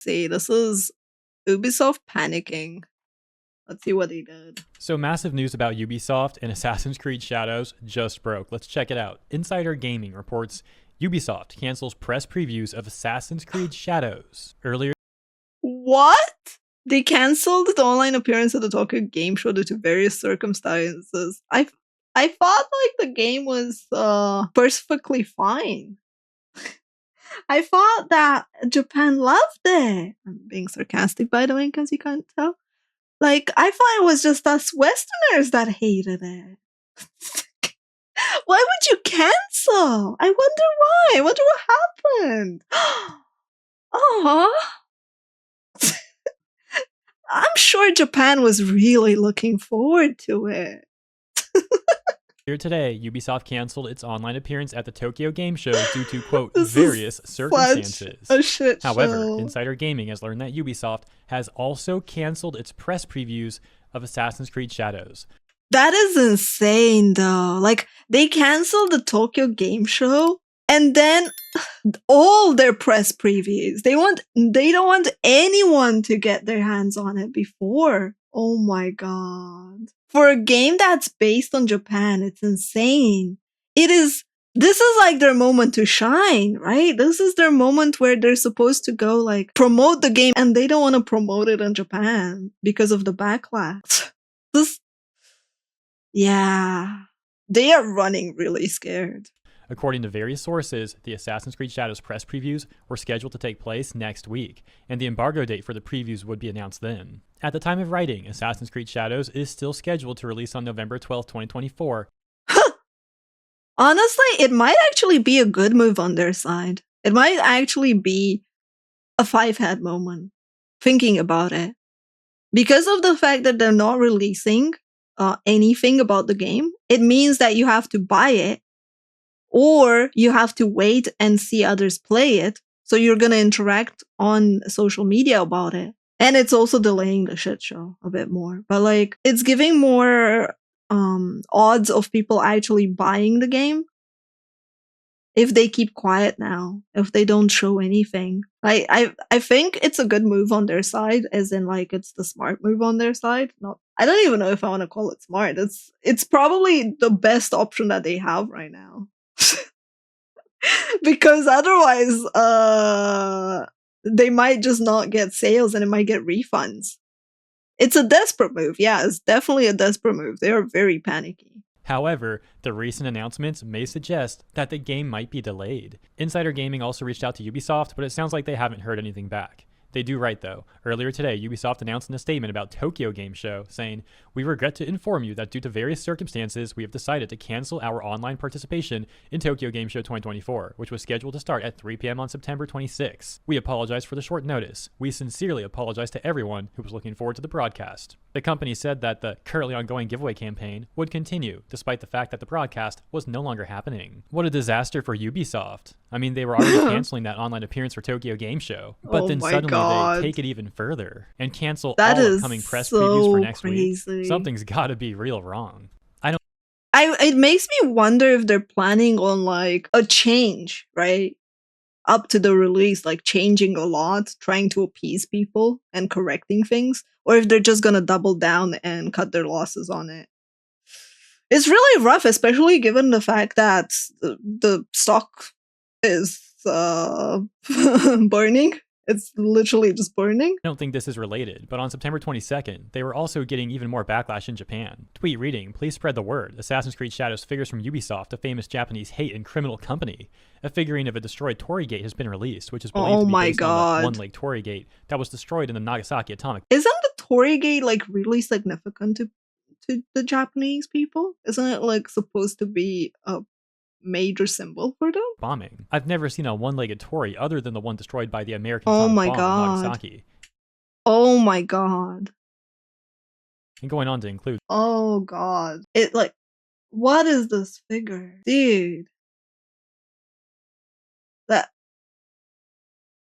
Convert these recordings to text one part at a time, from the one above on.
See, this is Ubisoft panicking. Let's see what they did. So massive news about Ubisoft and Assassin's Creed Shadows just broke. Let's check it out. Insider Gaming reports Ubisoft cancels press previews of Assassin's Creed Shadows. Earlier, What? They canceled the online appearance at the Tokyo Game Show due to various circumstances. I thought like the game was perfectly fine. I thought that Japan loved it. I'm being sarcastic, by the way, because you can't tell. Like, I thought it was just us Westerners that hated it. Why would you cancel? I wonder why. I wonder what happened. Oh, I'm sure Japan was really looking forward to it. today, Ubisoft canceled its online appearance at the Tokyo Game Show due to, quote, This is various circumstances. A shit However, show. Insider Gaming has learned that Ubisoft has also canceled its press previews of Assassin's Creed Shadows. That is insane, though. Like, they canceled the Tokyo Game Show, and then all their press previews. They don't want anyone to get their hands on it before. Oh my god. For a game that's based on Japan, it's insane. This is like their moment to shine, right? This is their moment where they're supposed to go like promote the game, and they don't want to promote it in Japan because of the backlash. Yeah, they are running really scared. According to various sources, the Assassin's Creed Shadows press previews were scheduled to take place next week, and the embargo date for the previews would be announced then. At the time of writing, Assassin's Creed Shadows is still scheduled to release on November 12, 2024. Honestly, it might actually be a good move on their side. It might actually be a five-head moment, thinking about it. Because of the fact that they're not releasing anything about the game, it means that you have to buy it, or you have to wait and see others play it. So you're going to interact on social media about it. And it's also delaying the shit show a bit more. But like, it's giving more odds of people actually buying the game if they keep quiet now, if they don't show anything. I think it's a good move on their side, as in like it's the smart move on their side. I don't even know if I want to call it smart. It's probably the best option that they have right now. Because otherwise, they might just not get sales and it might get refunds. It's a desperate move. Yeah, it's definitely a desperate move. They are very panicky. However, the recent announcements may suggest that the game might be delayed. Insider Gaming also reached out to Ubisoft, but it sounds like they haven't heard anything back. They do write, though. Earlier today, Ubisoft announced in a statement about Tokyo Game Show, saying, "We regret to inform you that due to various circumstances, we have decided to cancel our online participation in Tokyo Game Show 2024, which was scheduled to start at 3 p.m. on September 26. We apologize for the short notice. We sincerely apologize to everyone who was looking forward to the broadcast." The company said that the currently ongoing giveaway campaign would continue, despite the fact that the broadcast was no longer happening. What a disaster for Ubisoft. I mean, they were already canceling that online appearance for Tokyo Game Show, but then suddenly they take it even further and cancel all upcoming press previews for next week. Something's got to be real wrong. It makes me wonder if they're planning on like a change, right? Up to the release, like changing a lot, trying to appease people and correcting things, or if they're just gonna double down and cut their losses on it. It's really rough, especially given the fact that the stock is burning. It's literally just burning. I don't think this is related, but on September 22nd, they were also getting even more backlash in Japan. Tweet reading, "Please spread the word. Assassin's Creed Shadows figures from Ubisoft, a famous Japanese hate and criminal company. A figurine of a destroyed Torii Gate has been released, which is believed to be based on the one-leg Torii Gate that was destroyed in the Nagasaki atomic." Isn't the Torii Gate like really significant to the Japanese people? Isn't it like supposed to be a major symbol for them? Bombing. I've never seen a one-legged Torii other than the one destroyed by the American atomic bomb in Nagasaki. Oh my god. And going on to include, oh god. It like, what is this figure? Dude.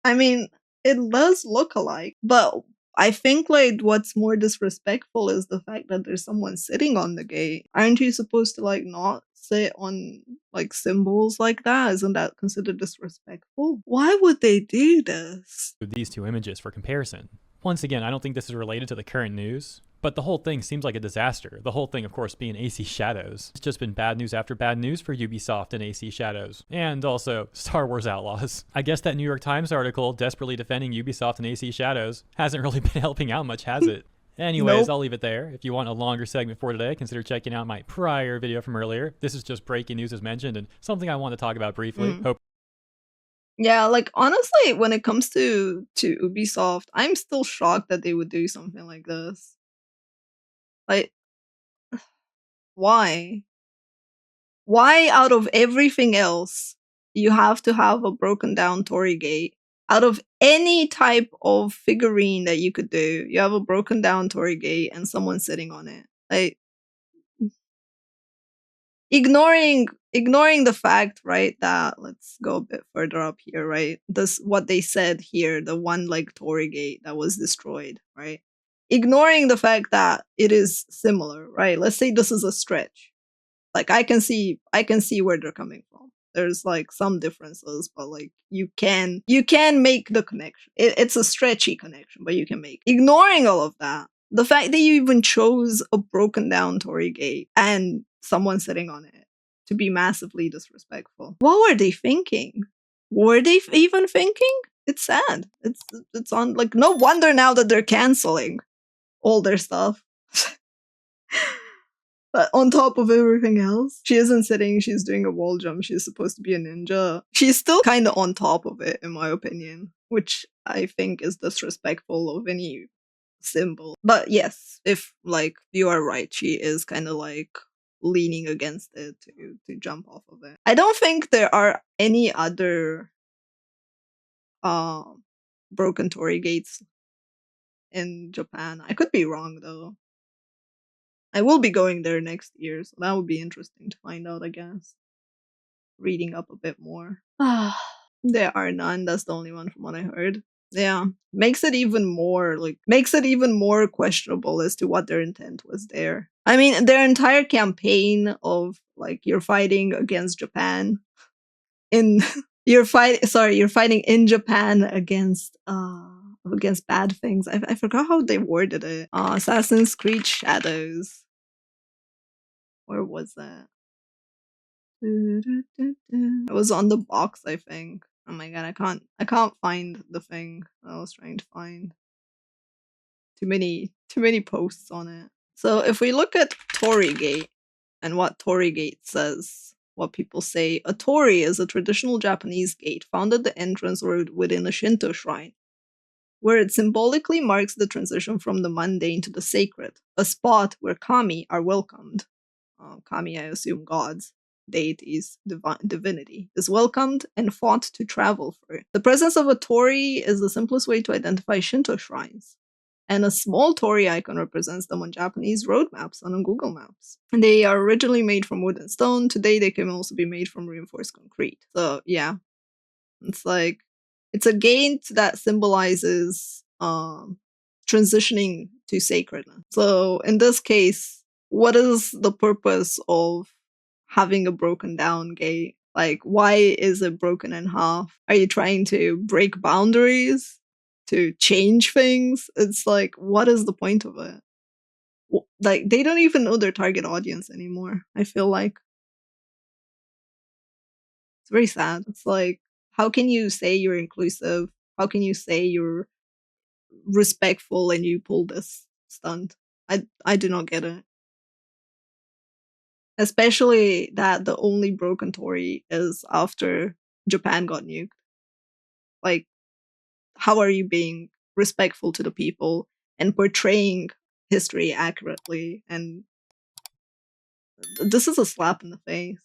I mean, it does look alike, but I think like what's more disrespectful is the fact that there's someone sitting on the gate. Aren't you supposed to like not sit on like symbols like that? Isn't that considered disrespectful? Why would they do this? These two images for comparison. Once again, I don't think this is related to the current news, but the whole thing seems like a disaster. The whole thing, of course, being AC Shadows. It's just been bad news after bad news for Ubisoft and AC Shadows, and also Star Wars Outlaws. I guess that New York Times article desperately defending Ubisoft and AC Shadows hasn't really been helping out much, has it? Anyways, Nope. I'll leave it there. If you want a longer segment for today, consider checking out my prior video from earlier. This is just breaking news as mentioned and something I want to talk about briefly. Hope Yeah, like honestly, when it comes to Ubisoft, I'm still shocked that they would do something like this. Like, why? Why out of everything else you have to have a broken down Torii gate? Out of any type of figurine that you could do, you have a broken down Torii gate and someone sitting on it. Like, ignoring the fact, right, that let's go a bit further up here, right? This what they said here, the one like Torii gate that was destroyed, right? Ignoring the fact that it is similar, right? Let's say this is a stretch. Like I can see where they're coming from. There's like some differences, but like you can make the connection. It's a stretchy connection, but you can make. Ignoring all of that, the fact that you even chose a broken down Torii gate and someone sitting on it to be massively disrespectful. What were they thinking? Were they even thinking? It's sad. It's on like no wonder now that they're canceling all their stuff. But on top of everything else, she isn't sitting, she's doing a wall jump, she's supposed to be a ninja. She's still kind of on top of it, in my opinion, which I think is disrespectful of any symbol. But yes, if, like, you are right, she is kind of like leaning against it to jump off of it. I don't think there are any other broken Torii gates in Japan. I could be wrong, though. I will be going there next year, so that would be interesting to find out, I guess. Reading up a bit more. There are none, that's the only one from what I heard. Yeah. Makes it even more questionable as to what their intent was there. I mean, their entire campaign of like you're fighting against Japan in you're fighting in Japan against bad things. I forgot how they worded it. Assassin's Creed Shadows. Where was that? It was on the box, I think. Oh my god, I can't find the thing I was trying to find. Too many posts on it. So if we look at Torii Gate and what Torii Gate says, what people say, a torii is a traditional Japanese gate found at the entrance or within a Shinto shrine, where it symbolically marks the transition from the mundane to the sacred, a spot where kami are welcomed. Kami, I assume gods, deities, divinity, is welcomed and fought to travel through. The presence of a torii is the simplest way to identify Shinto shrines, and a small torii icon represents them on Japanese road maps and on Google Maps. And they are originally made from wood and stone. Today, they can also be made from reinforced concrete. So, yeah. It's like, it's a gate that symbolizes transitioning to sacredness. So, in this case, what is the purpose of having a broken down gate? Like, why is it broken in half? Are you trying to break boundaries? To change things? It's like, what is the point of it? Like, they don't even know their target audience anymore, I feel like. It's very sad. It's like, how can you say you're inclusive? How can you say you're respectful and you pull this stunt? I do not get it. Especially that the only broken torii is after Japan got nuked. Like, how are you being respectful to the people and portraying history accurately? And this is a slap in the face.